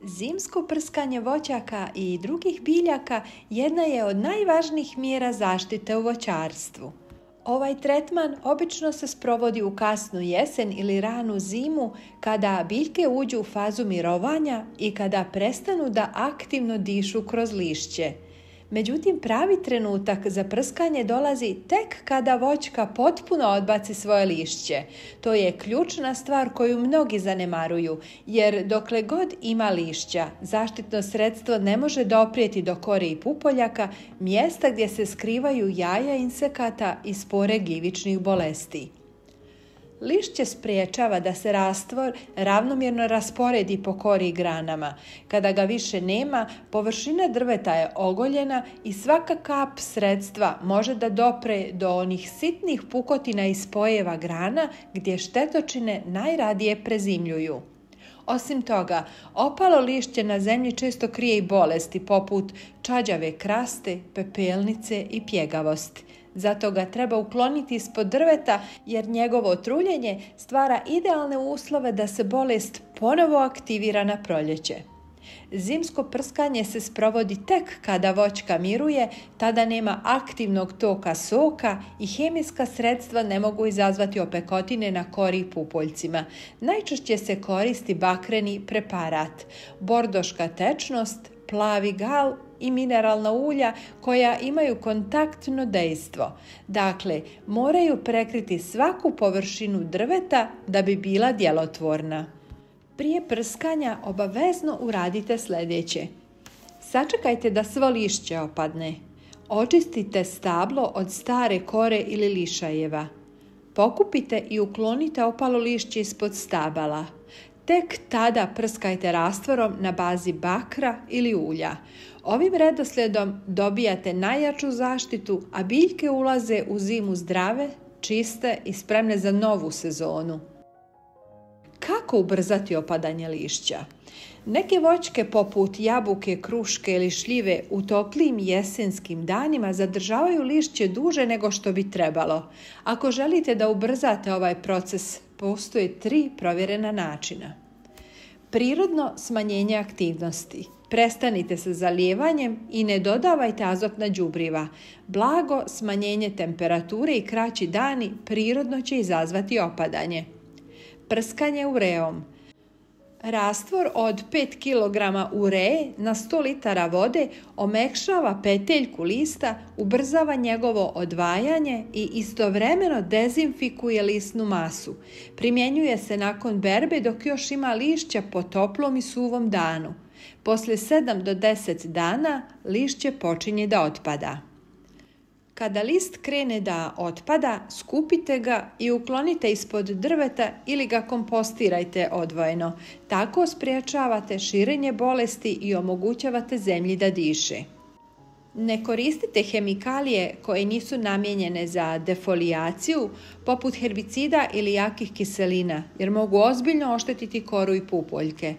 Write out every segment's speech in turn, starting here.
Zimsko prskanje voćaka i drugih biljaka jedna je od najvažnijih mjera zaštite u voćarstvu. Ovaj tretman obično se sprovodi u kasnu jesen ili ranu zimu kada biljke uđu u fazu mirovanja i kada prestanu da aktivno dišu kroz lišće. Međutim, pravi trenutak za prskanje dolazi tek kada voćka potpuno odbaci svoje lišće. To je ključna stvar koju mnogi zanemaruju, jer dokle god ima lišća, zaštitno sredstvo ne može doprijeti do kore i pupoljaka, mjesta gdje se skrivaju jaja insekata i spore gljivičnih bolesti. Lišće spriječava da se rastvor ravnomjerno rasporedi po kori i granama. Kada ga više nema, površina drveta je ogoljena i svaka kap sredstva može da dopre do onih sitnih pukotina i spojeva grana gdje štetočine najradije prezimljuju. Osim toga, opalo lišće na zemlji često krije i bolesti poput čađave kraste, pepelnice i pjegavosti. Zato ga treba ukloniti ispod drveta jer njegovo truljenje stvara idealne uslove da se bolest ponovo aktivira na proljeće. Zimsko prskanje se sprovodi tek kada voćka miruje, tada nema aktivnog toka soka i hemijska sredstva ne mogu izazvati opekotine na kori i pupoljcima. Najčešće se koristi bakreni preparat, bordoška tečnost, plavi gal i mineralna ulja koja imaju kontaktno dejstvo. Dakle, moraju prekriti svaku površinu drveta da bi bila djelotvorna. Prije prskanja obavezno uradite sljedeće. Sačekajte da svo lišće opadne. Očistite stablo od stare kore ili lišajeva. Pokupite i uklonite opalo lišće ispod stabala. Tek tada prskajte rastvorom na bazi bakra ili ulja. Ovim redoslijedom dobijate najjaču zaštitu, a biljke ulaze u zimu zdrave, čiste i spremne za novu sezonu. Kako ubrzati opadanje lišća? Neke voćke poput jabuke, kruške ili šljive u toplijim jesenskim danima zadržavaju lišće duže nego što bi trebalo. Ako želite da ubrzate ovaj proces, postoje 3 provjerena načina. Prirodno smanjenje aktivnosti. Prestanite sa zalijevanjem i ne dodavajte azotna đubriva. Blago smanjenje temperature i kraći dani prirodno će izazvati opadanje. Prskanje ureom. Rastvor od 5 kg ureje na 100 litara vode omekšava peteljku lista, ubrzava njegovo odvajanje i istovremeno dezinfikuje lisnu masu. Primjenjuje se nakon berbe dok još ima lišća po toplom i suvom danu. Poslije 7 do 10 dana lišće počinje da otpada. Kada list krene da otpada, skupite ga i uklonite ispod drveta ili ga kompostirajte odvojeno. Tako spriječavate širenje bolesti i omogućavate zemlji da diše. Ne koristite hemikalije koje nisu namijenjene za defolijaciju, poput herbicida ili jakih kiselina, jer mogu ozbiljno oštetiti koru i pupoljke.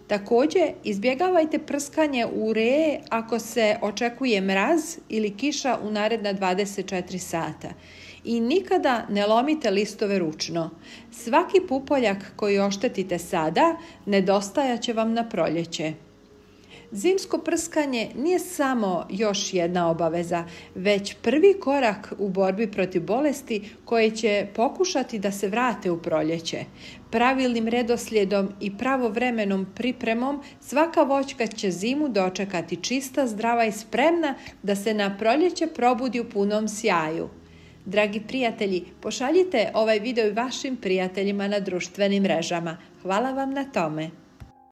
Također, izbjegavajte prskanje ureje ako se očekuje mraz ili kiša u naredna 24 sata. I nikada ne lomite listove ručno. Svaki pupoljak koji oštetite sada nedostajat će vam na proljeće. Zimsko prskanje nije samo još jedna obaveza, već prvi korak u borbi protiv bolesti koje će pokušati da se vrate u proljeće. Pravilnim redoslijedom i pravovremenom pripremom svaka voćka će zimu dočekati čista, zdrava i spremna da se na proljeće probudi u punom sjaju. Dragi prijatelji, pošaljite ovaj video i vašim prijateljima na društvenim mrežama. Hvala vam na tome.